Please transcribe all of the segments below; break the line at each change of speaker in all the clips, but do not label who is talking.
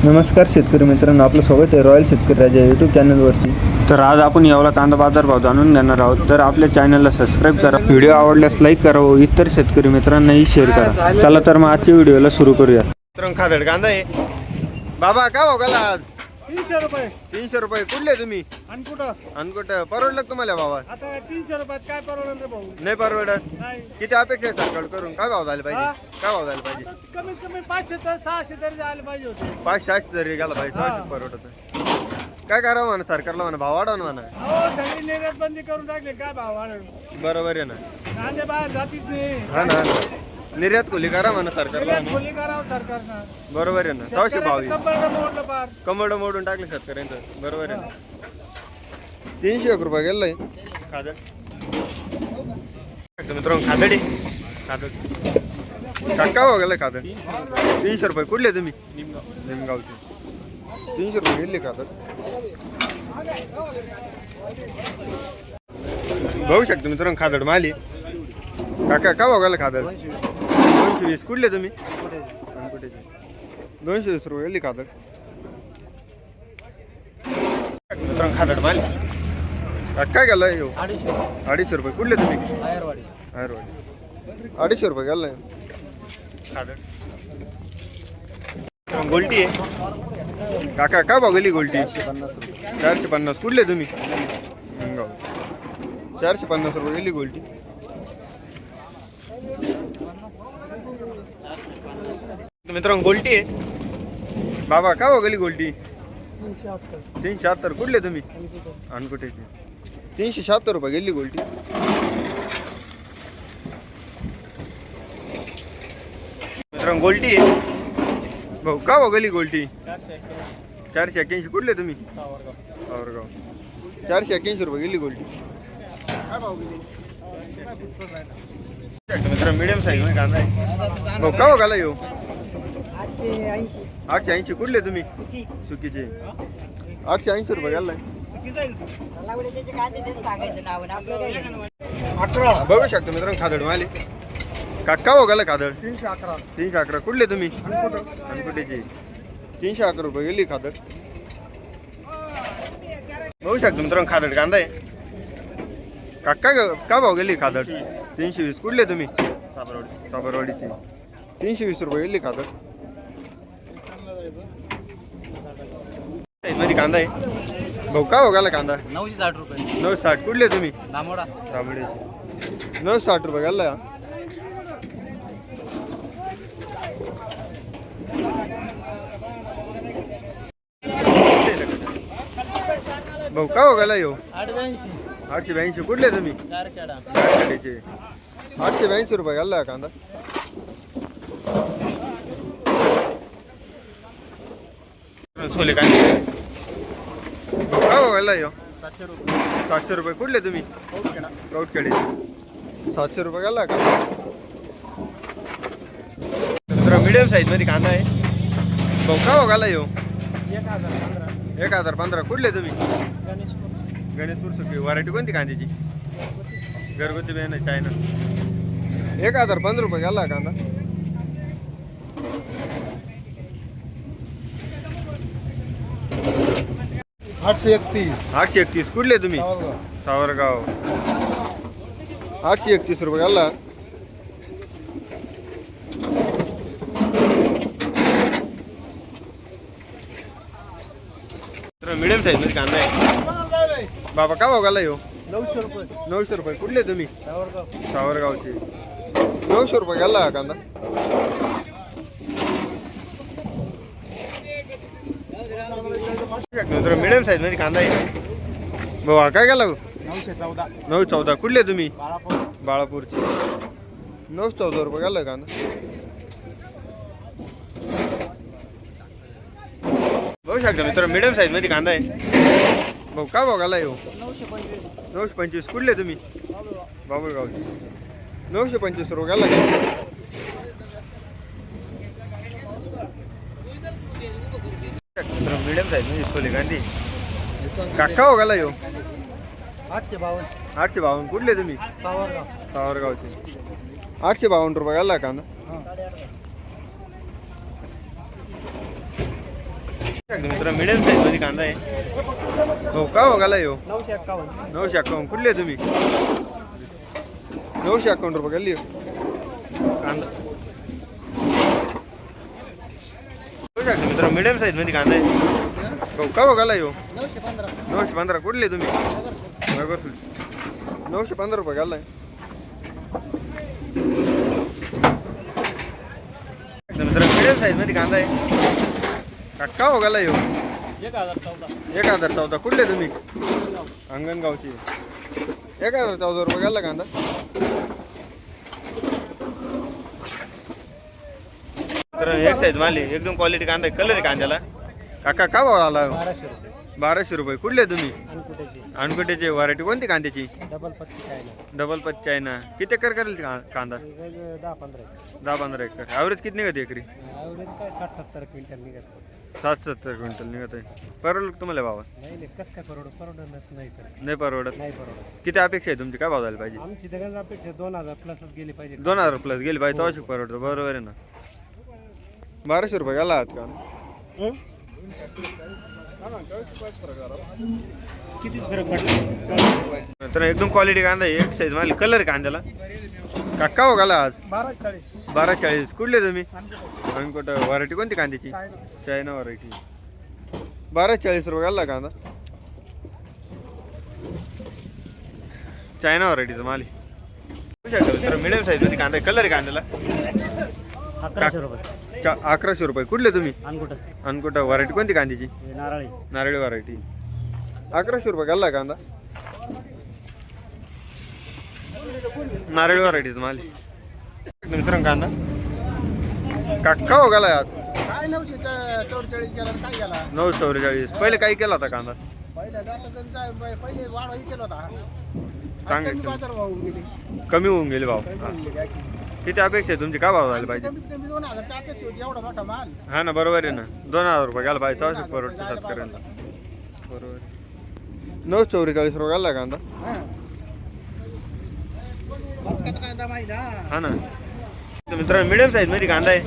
नमस्कार शेतकरी मित्रांनो, आपलं स्वागत आहे रॉयल शेतकरी राजा यूट्यूब चॅनलवरती. तर आज आपण यावला कांदा बाजार भाव जाणून घेणार आहोत. तर आपल्या चॅनलला सबस्क्राईब करा, व्हिडिओ आवडल्यास लाईक करा व इतर शेतकरी मित्रांनाही शेअर करा. चला तर मग आजच्या व्हिडिओला सुरू करूया.
मित्रांनो खादड कांदा आहे. बाबा काय भाव गेला आज?
300 रुपये.
300 रुपये. कुठले तुम्ही?
अनकुट
परवडलं का तुम्हाला बाबा?
आता 300 रुपयात काय परवडलं रे भाऊ?
नाही परवडत.
नाही.
किती अपेक्षा आहे सरकार करून? काय भाव झाले पाहिजे? काय भाव झाले पाहिजे?
आता कमीत कमी 500 तर 600 तरी जायला पाहिजे होते.
500 जरी गेला पाहिजे तेव्हाच परवडत. काय करावं म्हणा सरकारला, म्हणा भाव वाढवा म्हणा.
अहो सगळी निर्यात बंदी करून टाकले, काय भाव वाढेल?
बरोबर आहे ना.
कांदे बाहेर जातीच नाही.
हा ना, निर्यात खुली करा म्हणा सरकारला.
निर्यात खुली करावं सरकारनं.
बरोबर आहे ना. तवशी भाव आहे.
कंबरडं मोडलं पार.
कमड मोडून टाकले शेतकऱ्यांचं. बरोबर आहे ना. 300 रुपये गेलाय खादड. मित्रांनो खादडी काय भाव गेलाय खादड? 300 रुपये. कुठले तुम्ही? निमगावचे. 300 रुपये गेले खादड. बघू शकतो मित्रांनो खादड माली. काका काय भाव गेला खादड? 220. कुठले तुम्ही? 220 रुपये गेली खादड. मित्रांनो खादड माली. काय गेला येऊ? 250 रुपये. कुठले तुम्ही? आयरवाडी. 250 रुपये गेलाय खादड. गोल्टी आहे. काका काय भाव गेली गोल्टी? 450. कुठले तुम्ही? 450 रुपये गेली गोल्टी. मित्रांनो गोल्टी आहे. बाबा काय भाव गेली गोल्टी? 370. कुठले तुम्ही? अनकुटेची. 370 रुपये गेली गोल्टी. मित्रांनो गोल्टी आहे. भाऊ का भाव गेली गोल्टी? 481. कुठले तुम्ही? सावरगाव. 481 रुपये गेली गोल्टी. काय भाव गेली? मित्रांनो मिडियम साईज कांदा आहे. भाऊ का भाव गेला येऊ? 880. कुठले तुम्ही? सुकीचे. 880 रुपये गेलाय. बघू शकतो मित्रांनो खादड माली. काका हो गेला खादड? 311. कुठले तुम्ही? अनकुटेची. 311 रुपये गेली खादड. बघू शकतो मित्रांनो खादड कांदा आहे. काका का भाव गेली खादड? 320. कुठले तुम्ही? साबरवाडीची. 320 रुपये गेली खादड. मध्ये कांदा आहे. भाऊ का भाव गेला कांदा?
960 रुपये.
960. कुठले तुम्ही?
दामोडा.
तांबड्याची. 960 रुपये गेला. भाऊ का भाव गेला येऊ? 882. कुठले तुम्ही? कारखेड्याचे. 882 रुपये गेला कांदा. सोले कांदे. काय भाव गेला येऊ? 700 रुपये. कुठले तुम्ही? कौटखेडे. 700 रुपये गेला का? मिडियम साईज मध्ये कांदा आहे. भाऊ का भाव गेला येऊ? 1015. कुठले तुम्ही? गणेशपूर सुकी. व्हरायटी कोणती कांद्याची? घरगुती बियाणं चायना. 1015 रुपये गेला कांदा. 831. कुठले तुम्ही? सावरगाव. 831 रुपये गेला. मिडियम साईज मध्ये कांदा आहे. बाबा का भाव गेला येऊ?
900 रुपये.
900 रुपये. कुठले तुम्ही? सावरगावचे. 900 रुपये गेला कांदा. मिडियम साईज मध्ये कांदा आहे. भाऊ काय गेला?
914.
914. कुठले तुम्ही? बाळापूरचे. 914 रुपये गेला कांदा. बघू शकता मित्र मिडियम साईज मध्ये कांदा आहे. भाऊ का भाव गेला येऊ? 925. कुठले तुम्ही? बाबुळगावचे. 925 रुपये गेला. मिडियम साईज मध्ये सोले कांदी. काका हो गेला येऊ?
852.
852. कुठले तुम्ही? सावरगावचे. 852 रुपये गेला कांदा. मित्र मिडियम साईज मध्ये कांदा आहे. हो का हो गाला येऊ
951.
951. कुठले आहे तुम्ही? 951 रुपये गल्ली कांदा. मित्र मिडियम साईज मध्ये कांदा आहे. हो का हो गाला येऊ
915.
915. कुठले तुम्ही? नगर 915 रुपये गाला आहे. मित्र मिडियम साईज मध्ये कांदा आहे. का हो गाला येऊ 1014. कुठले तुम्ही? अंगणगावची. 1014 रुपये गेला कांदा. तर एक साईज माली एकदम क्वालिटी कांदा आहे. कलर आहे कांद्याला. काका का भाव आला?
1200 रुपये.
1200 रुपये. कुठले तुम्ही?
अनकुट्याची.
अनकुट्याची व्हरायटी कोणती कांद्याची?
डबल पत्ती काय ना.
डबल पच चायना. किती एकर करेल कांदा?
10-15.
10-15 एकर. ॲव्हरेज किती निघते एकरी?
ॲव्हरेज काय 60-70 क्विंटल निघत.
60-70 क्विंटल निघत आहे. परवडलं का तुम्हाला भावा?
नाही कसं काय परवडत नाही तर
नाही परवडत.
नाही परवडत.
किती अपेक्षा आहे तुमची? काय भाव झाला पाहिजे?
आमची दगड अपेक्षा 2000 प्लसच गेली पाहिजे.
2000 प्लस गेली पाहिजे तेव्हा परवडतं. बरोबर आहे ना. 1200 रुपये गेला आहात का?
किती फरक पडला?
तर एकदम क्वालिटी कांदा आहे. एक साईज माल कलर कांद्याला. काका हो गाला आज
1240.
1240. कुठले तुम्ही? अनकोट. व्हरायटी कोणती कांद्याची? China variety. 1240 रुपये गेला कांदा. चायना व्हरायटीचा माल आहे. तर मिडियम साईज मध्ये कांदा आहे. कलर आहे कांद्याला.
1100 रुपये.
1100 रुपये. कुठले तुम्ही?
अनकुट.
अनकोट. व्हरायटी कोणती कांद्याची?
नारळी.
नारळी व्हरायटी. 1100 रुपये गेला कांदा. नारळी व्हरायटीचा माल आहे. मित्रांनो कांदा काका हो गेला आज
काय 944 गेला काय गेला?
944. पहिले काही केला होता कांदा?
पहिले वाढ केला होता.
चांगले
बाजार भाव गेले.
कमी होऊन गेले भाव. किती अपेक्षा आहे तुमची? काय भाव झाले पाहिजे?
कमीत कमी 2000 टाकायची होती एवढा मोठा माल.
हा ना बरोबर आहे ना. 2000 रुपये गेला पाहिजे तेव्हा परवडतं शेतकऱ्यांना. बरोबर. 944 रुपये गेला कांदा. हा ना. मित्रांनो मिडियम साईज मध्ये कांदा आहे.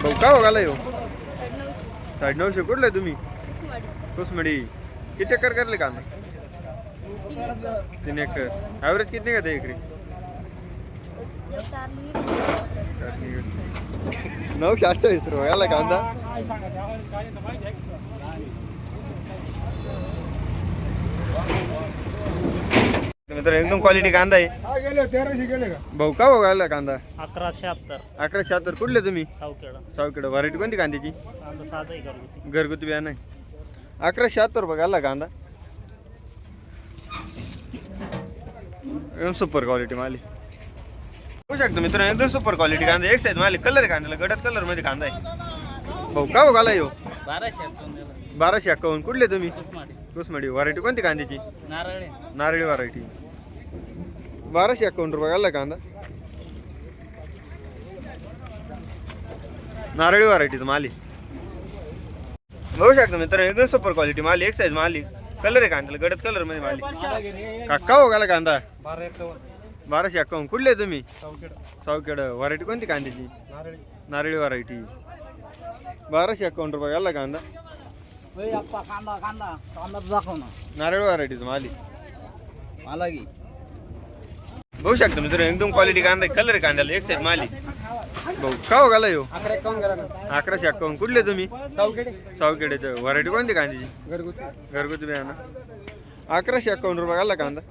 भाऊ का हो गाला येऊ 950. कुठले तुम्ही? कुसमडी. किती एकर करले कांदा? 3 एकर. ॲव्हरेज किती निघते एकरी? 948 रुपये याला कांदा. मित्र एकदम क्वालिटी कांदा आहे. भाऊ का भाऊ घाला कांदा?
1176.
1176. कुठले तुम्ही?
सावखेडा.
सावखेडा. व्हरायटी कोणती कांद्याची?
कांदा साधा आहे घरगुती.
घरगुती बियाणं आहे. 1176 रुपये घाला कांदा. एकदम सुपर क्वालिटी माली होऊ शकतो मित्रांनो. एकदम सुपर क्वालिटी कांदा. एक साईज माली. कलर आहे कांद्याला. गडद कलर मध्ये कांदा आहे. भाऊ का भाऊ घाला येऊ 1251. कुठले तुम्ही? कुसमडी. व्हरायटी कोणती कांद्याची?
नारळी.
नारळी व्हरायटी. 1251 रुपये घाला कांदा. नारळी व्हरायटीचं माली बघू शकतो मित्रांनो. एकदम सुपर क्वालिटी माली. एक साईज माली. कलर आहे कांद्याला. गडद कलर मध्ये माली. काका हो घाला कांदा. 1251. कुठले तुम्ही? सावखेड. व्हरायटी कोणती कांद्याची? नारळी व्हरायटी. 1251 रुपये घाला कांदा. नारळ व्हरायटीचं माली बघू शकतो मित्रांनो. एकदम क्वालिटी कांदा. कलर आहे कांद्याला. एक साईज माली. भाऊ का हो घाला येऊ 1151. कुठले तुम्ही? सावखेड्याचं. व्हरायटी कोणती कांद्याची? घरगुती बियाणं. 1151 रुपये घाला कांदा.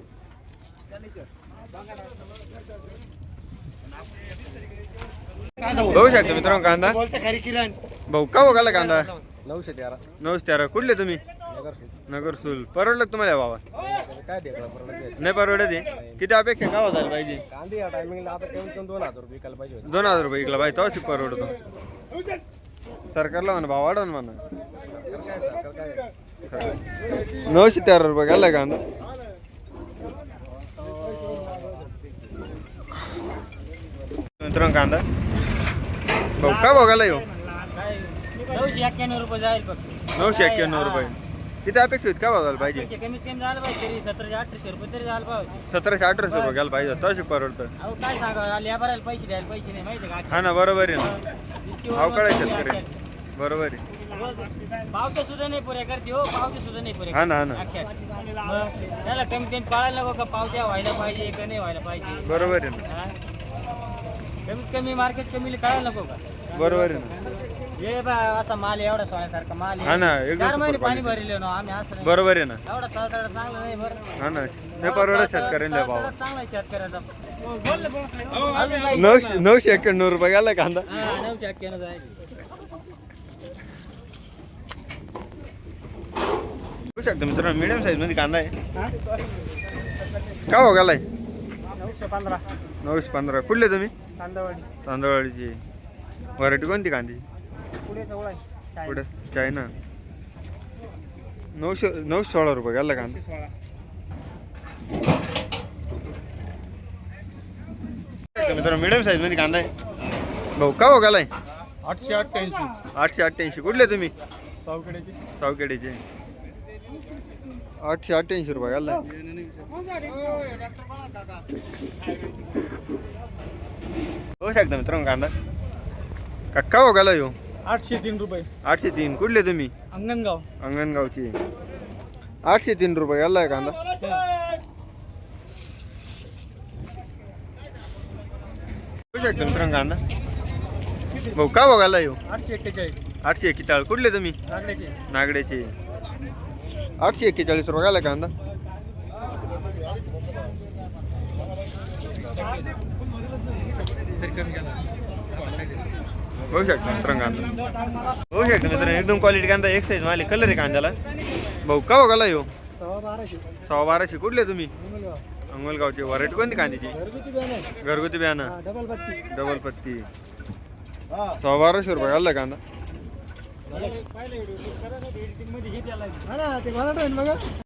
बघू शकतो मित्रांनो कांदा. भाऊ का हो घाला कांदा.
913.
913. कुठले तुम्ही? नगरसूल. परवडलं का तुम्हाला बाबा?
काय
नाही परवडत आहे. किती अपेक्षा का झाली पाहिजे?
कांदे या टायमिंगला आता कमीत कमी 2000 रुपये विकायला पाहिजे.
2000 रुपये विकला पाहिजे तेव्हाच परवडतो. सरकारला म्हणा भाव वाढव म्हणा. 913 रुपये घाला कांदा. मित्रांनो कांदा भाऊ का भाव घाला येऊ
991 रुपये जाईल फक्त.
991 रुपये. किती अपेक्षा आहेत? का भाव झाला पाहिजे?
कमीत कमी झालं पाहिजे तरी 1700-1800 रुपये तरी झालं पाहिजे.
1700-1800 रुपये घ्यायला पाहिजे तेव्हाच परवडतं.
अहो काय सांगा लेबराला पैसे द्यायला पैसे नाही माहिती का?
हा ना बरोबर आहे ना. अवकाळ आहे शेतकरी. बरोबर आहे.
पावते सुद्धा नाही पुऱ्या करते हो, पावते सुद्धा नाही पुऱ्या
हा ना, हा ना.
अख्ख्या. मग त्याला कमी कमी पाळायला नको का पावत्या व्हायला पाहिजे का नाही व्हायला पाहिजे.
बरोबर आहे ना,
हा? कमीत कमी मार्केट कमी कळायला नको का.
बरोबर आहे ना.
हे बा असा माल एवढा सोन्यासारखा माल आहे.
हा ना, एकदम
4 महिने
super
पाणी
quality.
भरले ना आम्ही असं नाही.
बरोबर आहे ना.
एवढा तळतळ चांगला नाही बरं.
हा ना, नाही परवडत शेतकऱ्यांना भाव.
तळतळ चांगला आहे शेतकऱ्याचा.
991 रुपये गेला कांदा.
हा, 991 जाईल.
बघू शकता मित्रांनो, मीडियम साईज मध्ये कांदा आहे. का हो गेलाय
915
915. कुठले तुम्ही?
कांदावाडी
तांदळाची व्हरायटी कोणती कांदी?
पुढे जवळ आहे.
पुढे चायना. 916 रुपये गेला कांदा.
16.
मित्रांनो मीडियम साईज मध्ये कांदा आहे. भाऊ का हो गेलाय
888
888. कुठले तुम्ही?
सावकड्याची.
सावखेडीचे. 888 रुपये गेला. होऊ शकता मित्रांनो कांदा. का हो गेला यो
803 रुपये.
803. कुठले तुम्ही?
अंगणगाव.
अंगणगावची. 803 रुपये गेलाय कांदा. होऊ शकता मित्रांनो कांदा. भाऊ का हो गेला यो
841
841. कुठले तुम्ही?
नागड्याचे.
नागड्याचे. 841 रुपये गेला कांदा. होऊ शकतो मित्रांनो कांदा. होऊ शकतो मित्रांनो एकदम क्वालिटी कांदा. एक साईज माल कलर आहे कांद्याला. भाऊ का हो गेला यो 1200. कुठले तुम्ही? अंगोलगावची. व्हरायटी कोणती कांद्याची? घरगुती बियाणं. डबल पत्ती. 1200 रुपये घालला कांदा.